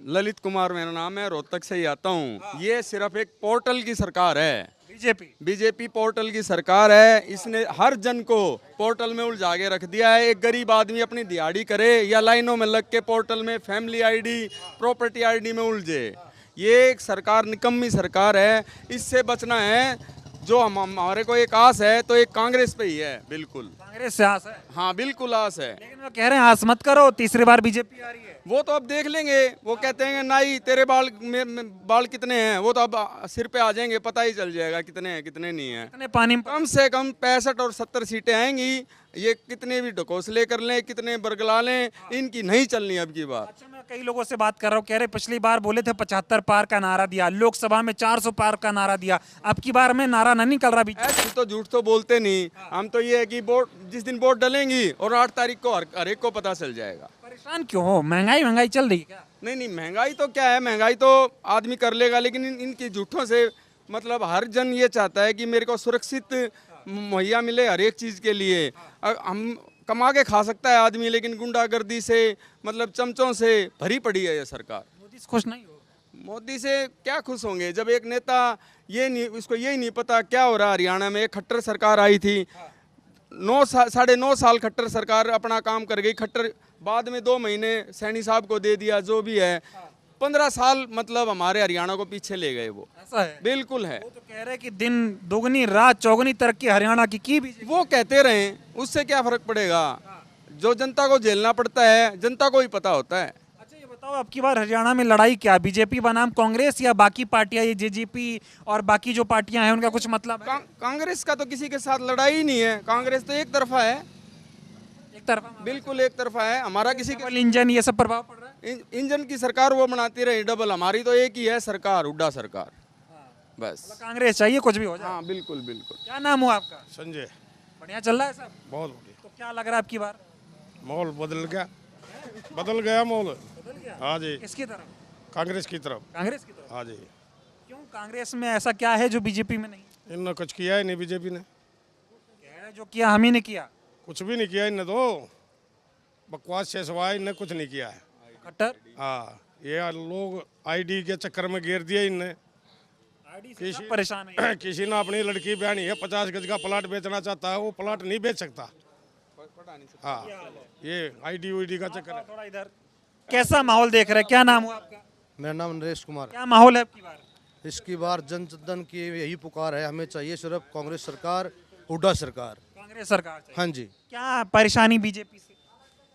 ललित कुमार मेरा नाम है, रोहतक से ही आता हूँ। ये सिर्फ एक पोर्टल की सरकार है, बीजेपी पोर्टल की सरकार है। इसने हर जन को पोर्टल में उलझा के रख दिया है। एक गरीब आदमी अपनी दिहाड़ी करे या लाइनों में लग के पोर्टल में फैमिली आईडी, प्रॉपर्टी आईडी में उलझे। ये एक सरकार निकम्मी सरकार है, इससे बचना है। जो हमारे को एक आस है तो एक कांग्रेस पे ही है, बिल्कुल कांग्रेस से आस है, हाँ बिल्कुल आस है। लेकिन वो कह रहे हैं आस मत करो, तीसरी बार बीजेपी आ रही है। वो तो अब देख लेंगे। वो कहते हैं नाई तेरे बाल में बाल कितने हैं, वो तो अब सिर पे आ जाएंगे, पता ही चल जाएगा कितने हैं कितने नहीं है। कितने पानी में कम से कम 65 और 70 सीटें आएंगी। ये कितने भी ढकोसले कर लें, कितने बरगला लें, इनकी नहीं चलनी अब की बात। अच्छा, मैं कई लोगों से बात कर रहा हूँ, कह रहे पिछली बार बोले थे 75 पार का नारा दिया, लोकसभा में 400 पार का नारा दिया, अब की बार में नारा नहीं निकल रहा बीजेपी। ऐसे तो झूठ तो बोलते नहीं हम। तो ये है कि वोट जिस दिन वोट डलेंगी और 8 तारीख को हर एक को पता चल जाएगा। परेशान क्यों हो? महंगाई चल रही है क्या? नहीं, महंगाई तो क्या है, महंगाई तो आदमी कर लेगा, लेकिन इनकी झूठों से मतलब हर जन ये चाहता है कि मेरे को सुरक्षित मुहैया मिले हर एक चीज़ के लिए। हम कमा के खा सकता है आदमी, लेकिन गुंडागर्दी से मतलब चमचों से भरी पड़ी है ये सरकार। मोदी से खुश नहीं हो? मोदी से क्या खुश होंगे जब एक नेता ये नहीं, उसको यही नहीं पता क्या हो रहा है हरियाणा में। एक खट्टर सरकार आई थी, 9.5 साल खट्टर सरकार अपना काम कर गई। खट्टर बाद में 2 महीने सैनी साहब को दे दिया, जो भी है 15 साल मतलब हमारे हरियाणा को पीछे ले गए। वो ऐसा है? बिल्कुल है। वो तो कह रहे हैं कि दिन दोगुनी रात चौगुनी तरक्की हरियाणा की बीजेपी। वो कहते रहें, उससे क्या फर्क पड़ेगा। जो जनता को झेलना पड़ता है जनता को ही पता होता है। अच्छा, ये बताओ अब की बार हरियाणा में लड़ाई क्या, बीजेपी बनाम कांग्रेस या बाकी पार्टियां, ये जेजेपी और बाकी जो पार्टियां हैं उनका कुछ मतलब है? कांग्रेस का तो किसी के साथ लड़ाई ही नहीं है। कांग्रेस तो एक तरफा है, एक तरफा, बिल्कुल एक तरफा है। हमारा किसी के इंजन ये सब प्रभाव पड़ रहा है। इंजन की सरकार वो बनाती रही डबल। हमारी तो एक ही है सरकार, हुड्डा सरकार, बस। कांग्रेस चाहिए कुछ भी हो जाए। हाँ बिल्कुल बिल्कुल। क्या नाम हुआ आपका? संजय। बढ़िया चल रहा है सब? बहुत बढ़िया। तो क्या लग रहा है आपकी बार? माहौल बदल गया माहौल। हाँ जी, किसकी तरफ? कांग्रेस की तरफ। कांग्रेस की तरफ? हाँ जी, क्यों, कांग्रेस में ऐसा क्या है जो बीजेपी में नहीं? इनने कुछ किया ही नहीं, बीजेपी ने कह रहे जो किया हम ही ने किया। कुछ भी नहीं किया इनने, तो बकवास से सिवाय इनने कुछ नहीं किया है। खट्टर हाँ, ये लोग आईडी के चक्कर में घेर दिया इनने। सब परेशान है। किसी ने अपनी लड़की बहनी है 50 गज का प्लाट बेचना चाहता है, वो प्लाट नहीं बेच सकता। हाँ, ये आईडी उईडी का चक्कर है। थोड़ा इधर। कैसा माहौल देख रहे हैं? क्या नाम हुआ आपका? मेरा नाम नरेश कुमार। क्या माहौल है आपकी बार? इसकी बार जन की यही पुकार है, हमें चाहिए सिर्फ कांग्रेस सरकार, हुड्डा सरकार। कांग्रेस सरकार चाहिए। हाँ जी। क्या परेशानी बीजेपी से?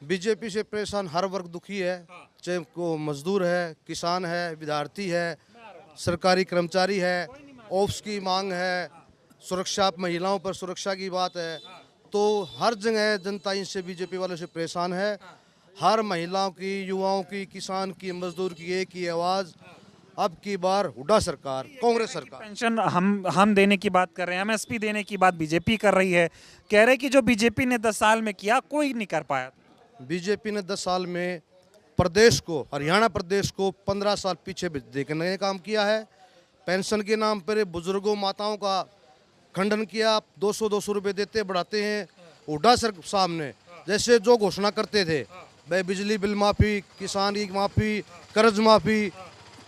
बीजेपी से परेशान हर वर्ग दुखी है, चाहे को मजदूर है, किसान है, विद्यार्थी है, सरकारी कर्मचारी है, ऑफ्स की मांग है, सुरक्षा, महिलाओं पर सुरक्षा की बात है। तो हर जगह जनता इनसे, बीजेपी वालों से परेशान है। हर महिलाओं की, युवाओं की, किसान की, मजदूर की एक ही आवाज़, अब की बार हुड्डा सरकार, कांग्रेस सरकार। पेंशन हम देने की बात कर रहे हैं, एमएसपी देने की बात बीजेपी कर रही है। कह रहे कि जो बीजेपी ने 10 साल में किया कोई नहीं कर पाया। बीजेपी ने 10 साल में प्रदेश को, हरियाणा प्रदेश को 15 साल पीछे देखने का काम किया है। पेंशन के नाम पर बुजुर्गों, माताओं का खंडन किया। 200 रुपये देते बढ़ाते हैं। हुड्डा सर सामने जैसे जो घोषणा करते थे, भाई बिजली बिल माफ़ी, किसान की माफ़ी, कर्ज माफ़ी,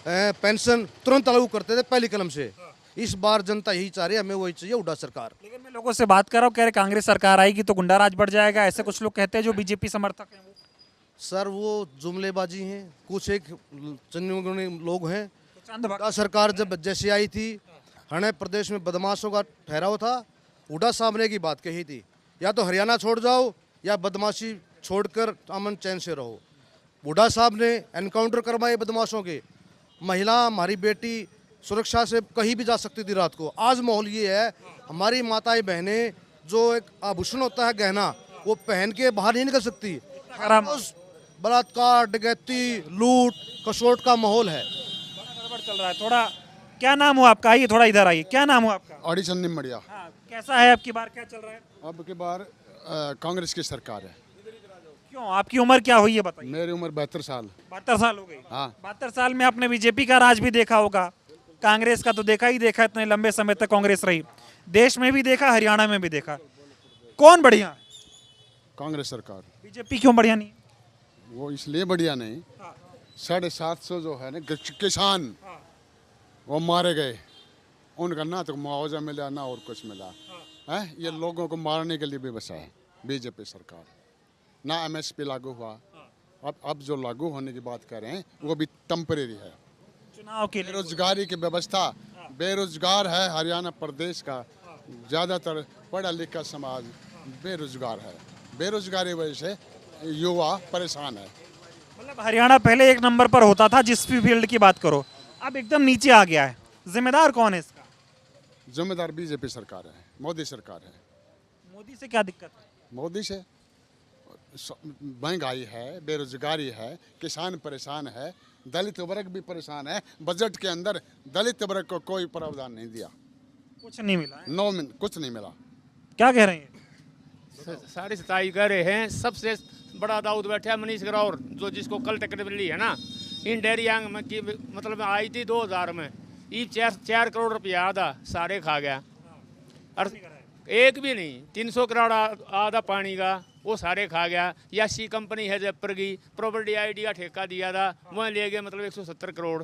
पेंशन तुरंत लागू करते थे पहली कलम से। इस बार जनता यही चाह रही है, हमें वही चाहिए, हुड्डा सरकार। लेकिन मैं लोगों से बात कर रहा हूँ, कह रहे कांग्रेस सरकार आएगी तो गुंडा राज बढ़ जाएगा, ऐसे कुछ लोग कहते हैं जो बीजेपी समर्थक हैं। सर वो जुमलेबाजी हैं, कुछ एक चंद लोग हैं। तो हुड्डा सरकार जब जैसे आई थी, हरियाणा प्रदेश में बदमाशों का ठहराव था। हुड्डा साहब ने की बात कही थी, या तो हरियाणा छोड़ जाओ या बदमाशी छोड़कर अमन चैन से रहो। हुड्डा साहब ने एनकाउंटर करवाए बदमाशों के। महिला, हमारी बेटी सुरक्षा से कहीं भी जा सकती थी रात को। आज माहौल ये है, हमारी माताएं बहनें जो एक आभूषण होता है, गहना, वो पहन के बाहर नहीं निकल सकती। बलात्कार, डकैती, लूट कसोट का माहौल है। चल रहा है थोड़ा। क्या नाम हुआ आपका? आइए थोड़ा इधर आइए। क्या नाम हुआ आपका? ऑडिशन नहीं बढ़िया। हाँ, कैसा है आपकी बार, क्या चल रहा है? अब की बार कांग्रेस की सरकार है। क्यों, आपकी उम्र क्या हुई है बताइए? मेरी उम्र 72 साल। 72 साल हो गई? हाँ। 72 साल में आपने बीजेपी का राज भी देखा होगा, कांग्रेस का तो देखा ही देखा, इतने लंबे समय तक कांग्रेस रही। देश में भी देखा, हरियाणा में भी देखा। कौन बढ़िया? कांग्रेस सरकार। बीजेपी क्यों बढ़िया नहीं? वो इसलिए बढ़िया नहीं, 750 जो है ना किसान वो मारे गए, उनका ना तो मुआवजा मिला ना और कुछ मिला है। ये लोगों को मारने के लिए भी बसा है बीजेपी सरकार। ना एमएसपी लागू हुआ, अब जो लागू होने की बात कर रहे हैं वो भी टेम्परेरी है। चुनाव के लिए बेरोजगारी की व्यवस्था, बेरोजगार है हरियाणा प्रदेश का ज़्यादातर पढ़ा लिखा समाज बेरोजगार है। बेरोजगारी वजह से युवा परेशान है। मतलब हरियाणा पहले एक नंबर पर होता था जिस भी फील्ड की बात करो, अब एकदम नीचे आ गया है। जिम्मेदार कौन है इसका? जिम्मेदार बीजेपी सरकार है, मोदी सरकार है। मोदी से क्या दिक्कत है? मोदी से महंगाई है, बेरोजगारी है, किसान परेशान है, दलित वर्ग भी परेशान है। बजट के अंदर दलित वर्ग को कोई प्रावधान नहीं दिया, कुछ नहीं मिला है। कुछ नहीं मिला। क्या कह रहे हैं? सारी सताई कर रहे हैं। सबसे बड़ा दाऊद बैठा है मनीष ग्रोवर, जो जिसको कल टिकट मिली है ना। इन डेयरी यांग में की मतलब आई थी 2000 में, ये 4 करोड़ रुपया आधा सारे खा गया। और एक भी नहीं, 300 करोड़ आधा पानी का वो सारे खा गया। यासी कंपनी है जयपुर की, प्रॉपर्टी आईडी का ठेका दिया था, वह ले गए मतलब 170 करोड़।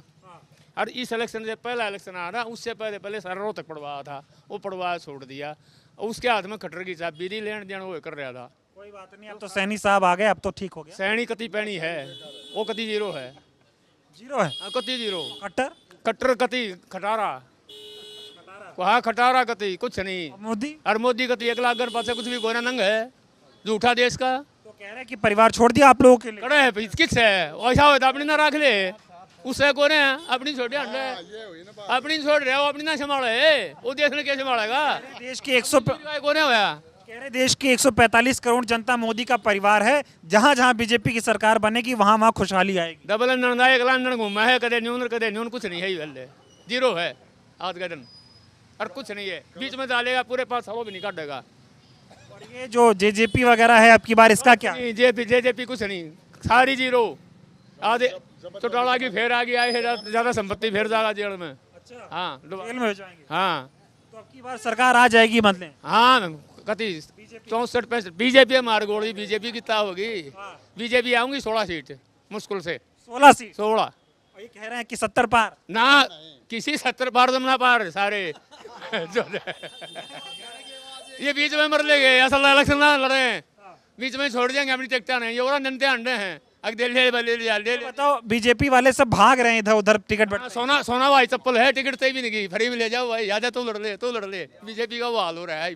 और इस इलेक्शन से पहला इलेक्शन आ रहा, उससे पहले सारा रोहतक पड़वा था, वो पड़वा छोड़ दिया। उसके हाथ में खट्टर की चाबी थी, लेन देन वो कर रहा था। कोई बात नहीं, अब तो सैनी साहब आ गए, अब तो ठीक हो गया। सैनी कति पैनी है, वो कति जीरो है। जीरो है? कति जीरो, कट्टर कट्टर कति खटारा, हाँ खटारा कति कुछ नहीं। मोदी और मोदी कति 1 लाख घर पास कुछ भी गोना नंग है झूठा देश का। तो कह रहे हैं कि परिवार छोड़ दिया आप लोगों के लिए। कड़े है किस है ऐसा होता अपनी ना रख ले, उससे कोने अपनी छोटे हट अपनी छोड़ रहे हो, अपनी ना संभाले, वो देश ने क्या संभालेगा? देश के 100 कोने होया कह रहे देश की 145 करोड़ जनता मोदी का परिवार है। जहां जहां बीजेपी की सरकार बनेगी वहां वहां खुशहाली आएगी। डबल इंजन एक लंदन घूमा है, कदे न्यून कुछ नहीं है, ये जीरो है आज का दिन। और कुछ नहीं है, बीच में डालेगा पूरे 5 सालों भी नहीं काटेगा। और ये जो जेजेपी वगैरह है अब की बार, इसका क्या? जेजेपी कुछ नहीं, सारी जीरो। आधे चौटाला की फेर आ गई, आए ज्यादा संपत्ति फेर जाएगा जेल में। अच्छा, हाँ जेल में हो जाएंगे। हाँ तो अब की बार सरकार आ जाएगी बदले। हाँ कति 64-65 बीजेपी मार गोड़ी, बीजेपी कितना होगी? बीजेपी आऊंगी 16 सीट मुश्किल से, 16 सीट। 16 और ये कह रहे हैं कि 70 पार। ना किसी 70 पार तुम ना पार सारे ये बीच में मर ले गए, असल इलेक्शन ना लड़े, बीच में छोड़ देंगे अपनी टिकटा नहीं, ये और नंटे अंडे हैं। बताओ, बीजेपी वाले सब भाग रहे हैं इधर उधर टिकट बैठ। सोना भाई चप्पल है, टिकट से भी नहीं गई, फ्री में ले जाओ भाई, याद है तो लड़ ले। बीजेपी का वो हाल हो रहा है,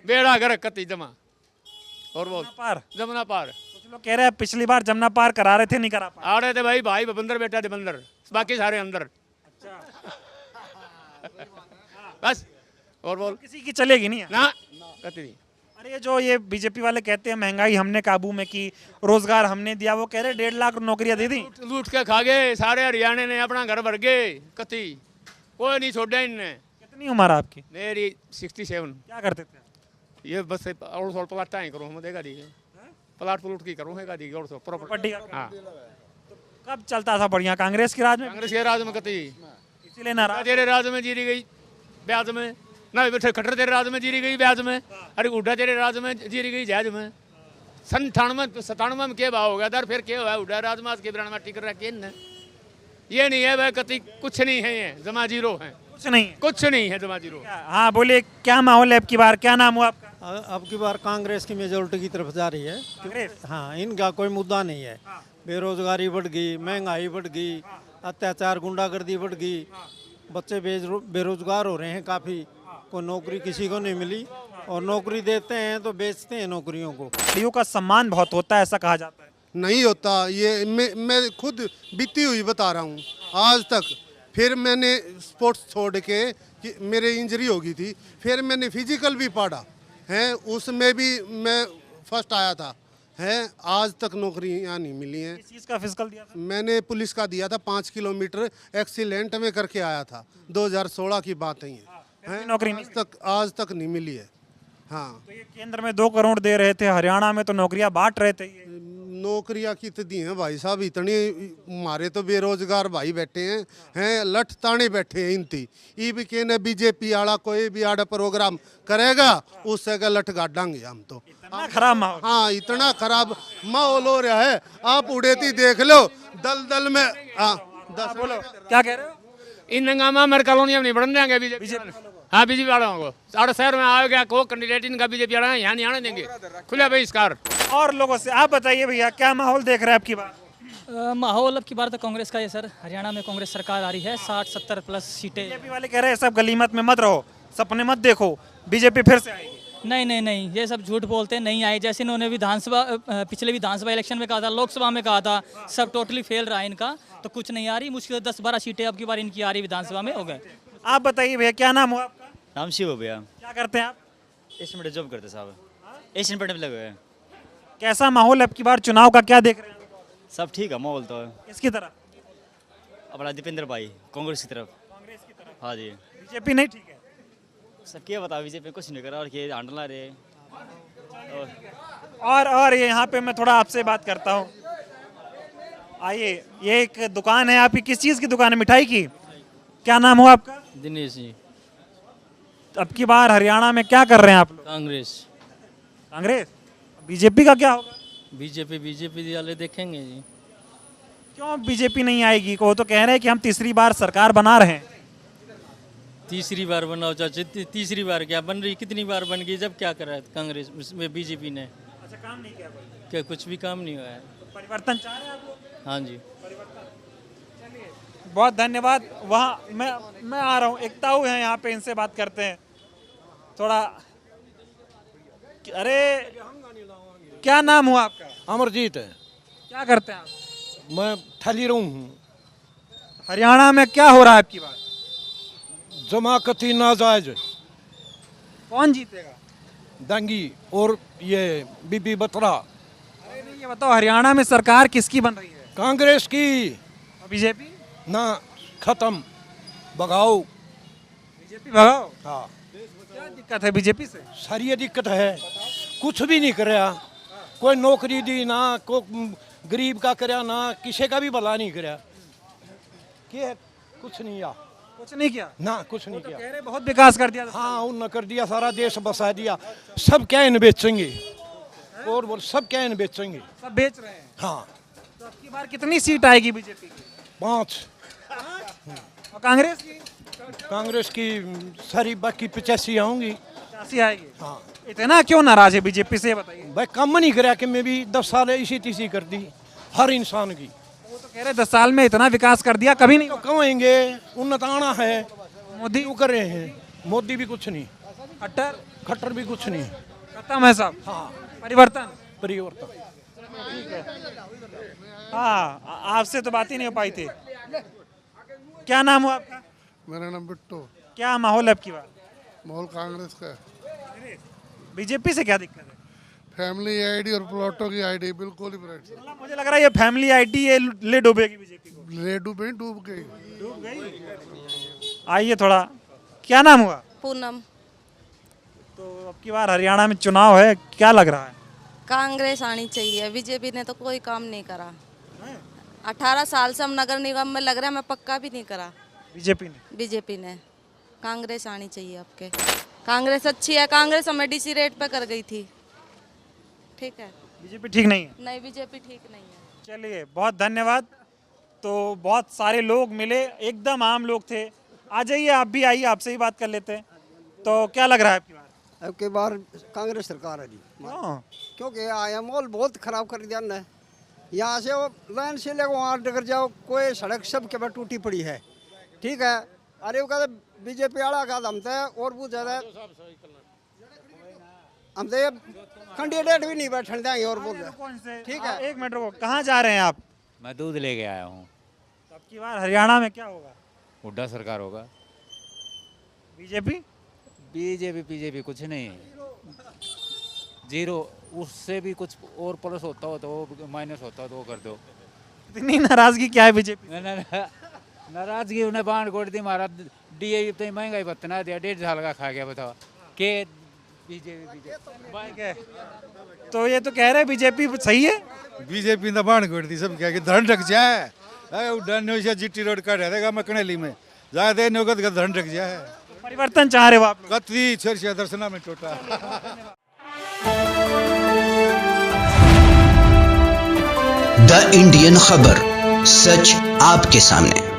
बेड़ा गर्क कति जमा। और बोल पार, जमुना पार। कुछ लोग कह रहे हैं पिछली बार जमुना पार करा रहे थे, नहीं करा पाए। आ रहे थे भाई बंदर बेटा थे बंदर, बाकी सारे अंदर। बस और बोल, किसी की चलेगी नहीं ना कति नहीं। अरे जो ये बीजेपी वाले कहते हैं महंगाई हमने काबू में की, रोजगार हमने दिया, वो कह रहे 1.5 लाख नौकरियां दे दी। लूट के खा गए सारे हरियाणा ने, अपना घर भर गए कति, कोई नहीं छोड़ा इनने। कितनी उम्र आपकी? मेरी 67। क्या करते थे? ये बस और सोल प्लाट ही करूँ हम, देगा दी प्लाट प्लूट की करूँ है दी और सो प्रॉपर्टी। हाँ कब चलता था बढ़िया कांग्रेस के राज में? कांग्रेस के राज में कति, इसीलिए नाराज। तेरे राज में जीरी गई ब्याज में ना, खट्टर तेरे राज में जीरी गई ब्याज में, अरे उड्डा तेरे राज में जीरी गई जहाज में। 97 में क्या भाव हो गया था, फिर क्या हुआ उड्डा राज में आज के ब्रांड में टिक रखे न। ये नहीं है भाई कति, कुछ नहीं है, ये जमा जीरो है, कुछ नहीं है जमा जीरो। हाँ बोलिए, क्या माहौल है अब की बार? क्या नाम हुआ आपका? अब की बार कांग्रेस की मेजोरिटी की तरफ जा रही है। हाँ, इनका कोई मुद्दा नहीं है। बेरोजगारी बढ़ गई, महंगाई बढ़ गई, अत्याचार गुंडागर्दी बढ़ गई, बच्चे बेरोजगार हो रहे हैं काफ़ी, कोई नौकरी किसी को नहीं मिली, और नौकरी देते हैं तो बेचते हैं नौकरियों को। खिलाड़ियों का सम्मान बहुत होता है, ऐसा कहा जाता है। नहीं होता, ये मैं खुद बीती हुई बता रहा हूँ। आज तक फिर मैंने स्पोर्ट्स छोड़ के कि मेरे इंजरी हो गई थी, फिर मैंने फिजिकल भी पढ़ा है, उसमें भी मैं फर्स्ट आया था है। आज तक नौकरियाँ नहीं मिली हैं। किस चीज़ का फिजिकल दिया था? मैंने पुलिस का दिया था, 5 किलोमीटर एक्सीलेंट में करके आया था, 2016 की बात है ये। नौकरी आज तक नहीं मिली है। हाँ, तो ये केंद्र में 2 करोड़ दे रहे थे, हरियाणा में तो नौकरियां बांट रहे थे। नौकरियां कित दी हैं भाई साहब, इतनी हमारे तो बेरोजगार भाई बैठे हैं लठ ताने बैठे हैं इनती। ये भी कहने बीजेपी आड़ा कोई भी आड़ा प्रोग्राम करेगा उससे का लठ गाड़ांगे हम तो। इतना खराब माहौल। हाँ, इतना खराब माहौल हो रहा है, आप उड़ेती देख लो दल में। हाँ, बोलो क्या कह रहे हो? इन हंगामा मेरे कॉलोनिया में नहीं बढ़ने देंगे बीजेपी। हाँ, बीजेपी वालों को सारे शहर में आएगा को कैंडिडेट इनका बीजेपी वाला यहाँ नहीं आने देंगे, खुला बहिष्कार। और लोगों से आप बताइए भैया, क्या माहौल देख रहे हैं आपकी बात? माहौल अब की बार तो कांग्रेस का है सर। हरियाणा में कांग्रेस सरकार आ रही है, 60-70 प्लस सीटें। बीजेपी वाले कह रहे हैं सब गलीमत में मत रहो, सपने मत देखो, बीजेपी फिर से आएगी। नहीं नहीं नहीं, ये सब झूठ बोलते हैं, नहीं आए। जैसे इन्होंने विधानसभा पिछले विधानसभा इलेक्शन में कहा था, लोकसभा में कहा था, सब टोटली फेल रहा है इनका, तो कुछ नहीं आ रही। मुश्किल 10-12 सीटें अब की बार इनकी आ रही विधानसभा में, हो गए। आप बताइए भैया, क्या नाम हुआ आपका? नाम शिव भैया। क्या करते हैं आप? एशियन पेंट जॉब करते साहब, एशियन पेंट में लगे हुए हैं। कैसा माहौल अब की बार चुनाव का, क्या देख रहे हैं? सब ठीक है माहौल तो। किसकी तरफ? अपना दीपेंद्र भाई कांग्रेस की तरफ। कांग्रेस की तरफ। हाँ जी। बीजेपी नहीं ठीक है? सब क्या बता, बीजेपी कुछ नहीं करा और ये हांडला रहे। और ये यहाँ पे मैं थोड़ा आपसे बात करता हूँ। आइए, ये एक दुकान है आपकी, किस चीज़ की दुकान है? मिठाई की। क्या नाम हुआ आपका? दिनेश जी। अब की बार हरियाणा में क्या कर रहे हैं आप लोग? कांग्रेस। कांग्रेस? बीजेपी का क्या होगा? बीजेपी वाले देखेंगे जी। क्यों बीजेपी नहीं आएगी? वो तो कह रहे हैं कि हम तीसरी बार सरकार बना रहे हैं। तीसरी बार बनाओ चाचा, तीसरी बार क्या बन रही, कितनी बार बन गई, जब क्या करा है कांग्रेस में बीजेपी ने? अच्छा, काम नहीं किया कोई? क्या कुछ भी काम नहीं हुआ है। परिवर्तन चाह रहे हैं आप लोग? हाँ जी। चलिए, बहुत धन्यवाद। वहाँ मैं आ रहा हूँ, एकताऊ हैं यहाँ पे, इनसे बात करते हैं थोड़ा। अरे, क्या नाम हुआ आपका? अमरजीत है। क्या करते हैं आप? मैं ठहरी हूँ। हरियाणा में क्या हो रहा है आपकी बात? जमाकती नाजायज। कौन जीतेगा? दंगी और ये बीबी बत्रा। अरे नहीं, ये बताओ हरियाणा में सरकार किसकी बन रही है? कांग्रेस की। बीजेपी ना, खत्म, भगाओ। बीजेपी भगाओ। हाँ। क्या दिक्कत है बीजेपी से? सारी दिक्कत है, कुछ भी नहीं कराया, कोई नौकरी दी ना, को गरीब का कराया ना, किसी का भी भला नहीं कराया। क्या कुछ नहीं किया? कुछ नहीं किया ना, कुछ नहीं तो किया। कह रहे बहुत विकास कर दिया। हाँ, उन कर दिया, सारा देश बसा दिया। सब क्या इन बेचेंगे, और बोल सब क्या इन बेचेंगे। सब बेच रहे हैं। हाँ। तो अब की बार कितनी सीट आएगी बीजेपी की? 5। और कांग्रेस की? कांग्रेस की सारी बाकी 85 आऊंगी। 85 आएगी। हाँ। इतना क्यों नाराज है बीजेपी से, बताइए। भाई काम नहीं कराया कि मैं भी 10 साल इसी तीसी कर दी हर इंसान की। वो तो कह रहे 10 साल में इतना विकास कर दिया, कभी नहीं। तो कहेंगे उन्नत आना है, मोदी क्यों कर रहे हैं? मोदी भी कुछ नहीं, खट्टर भी कुछ नहीं, खत्म है सब। हाँ, परिवर्तन। हाँ, आपसे तो बात ही नहीं हो पाई थी। क्या नाम हुआ आपका? मेरा नाम बिट्टू। क्या माहौल है आपकी बात? माहौल कांग्रेस का। बीजेपी से क्या दिक्कत है? फैमिली आईडी और प्लॉटों की आईडी बिल्कुल ही ब्राइट। मुझे लग रहा है ये फैमिली आईडी ये ले डूबेगी बीजेपी को। ले डूबे, डूब गई। डूब गई। आइए थोड़ा, क्या नाम हुआ? पूनम। तो अब की बार हरियाणा में चुनाव है, क्या लग रहा है? कांग्रेस आनी चाहिए, बीजेपी ने तो कोई काम नहीं करा। 18 साल से हम नगर निगम में लग रहा है, मैं पक्का भी नहीं करा। बीजेपी ने कांग्रेस आनी चाहिए आपके। कांग्रेस अच्छी है, कांग्रेस हमें डीसी रेट पे कर गई थी। ठीक है, बीजेपी ठीक नहीं है? नहीं, बीजेपी ठीक नहीं है। चलिए, बहुत धन्यवाद। तो बहुत सारे लोग मिले, एकदम आम लोग थे। आ जाइए, आप भी आइए, आपसे ही बात कर लेते हैं। तो क्या लग रहा है आपकी बार? अब की बार कांग्रेस सरकार है जी। क्योंकि आया माहौल बहुत खराब कर दिया ना। यहाँ से वो लाइन से लेकर वहाँ डगर जाओ, कोई सड़क सब के बाद टूटी पड़ी है। ठीक है, अरे वो कहते बीजेपी वाला का हम तो और बहुत ज़्यादा हम तो कैंडिडेट भी नहीं बैठने देंगे और बोल रहे। ठीक है, एक मिनट रुको, कहाँ जा रहे हैं आप? मैं दूध लेके आया हूँ। अब की बार हरियाणा में क्या होगा? हुड्डा सरकार होगा। बीजेपी? बीजेपी कुछ नहीं, जीरो। उससे भी कुछ और प्लस होता हो तो माइनस होता हो तो वो कर दो। इतनी नाराजगी क्या है बीजेपी? नाराजगी उन्हें बांध कोट दी, हमारा डीए तो महंगाई बतना दिया, 1.5 साल का खा गया। बताओ के ठीक है। तो ये तो कह रहे हैं बीजेपी सही है। बीजेपी ने बाण कर दी सब क्या कि धन रख जाए उड़ान से जीटी रोड का रहेगा मकनेली में ज्यादा नौगत का धन रख जाए। परिवर्तन चाह रहे हो आप? कतरी छरछिया दर्शना में टोटा। द इंडियन खबर, सच आपके सामने।